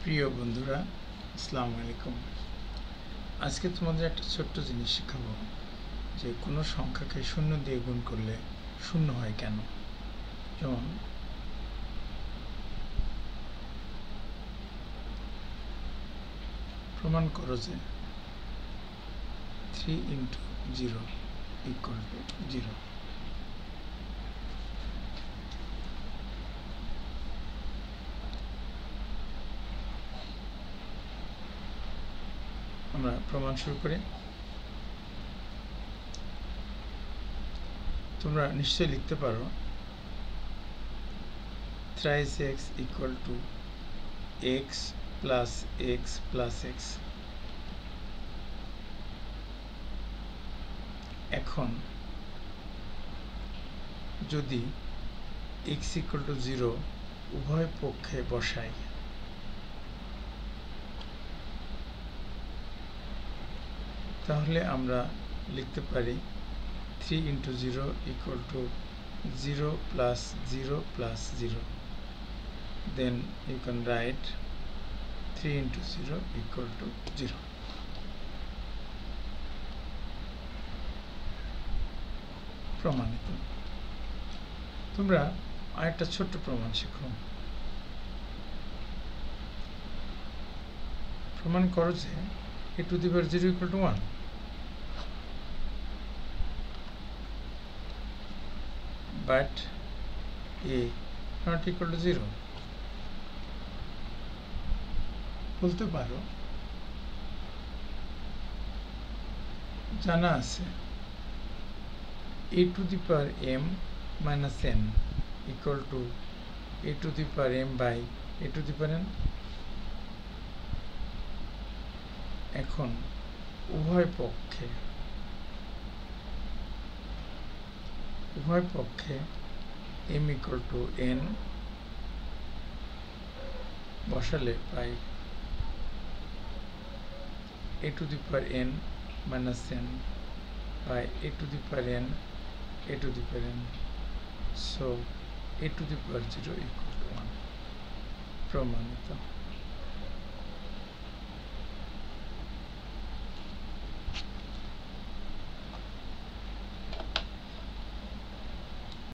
প্রিয় বন্ধুরা, আসসালামু আলাইকুম। আজকে তোমাদের একটা ছোট্ট জিনিস শেখাবো যে কোনো সংখ্যাকে শূন্য দিয়ে গুণ করলে শূন্য হয় কেন। যেমন প্রমাণ করো যে 3 × 0 = 0। আমরা প্রমাণ শুরু করি। তোমরা নিশ্চয়ই লিখতে পারো thrice x = x + x + x। এখন যদি x = 0 উভয় পক্ষে বসাই, তাহলে আমরা লিখতে পারি 3 × 0 = 0 + 0 + 0। Then you can write 3 × 0 = 0। প্রমাণিত। তোমরা আরেকটা ছোট্ট প্রমাণ শিখো। প্রমাণ করো যে a⁴ 1, but a ≠ 0। বলতে পারো জানা আছে a⁴m - n = a⁴m/a⁴n। এখন উভয় পক্ষে m = n বসালে পাই a⁴n - n/a⁴n। So a⁴ = 1। প্রমাণিত।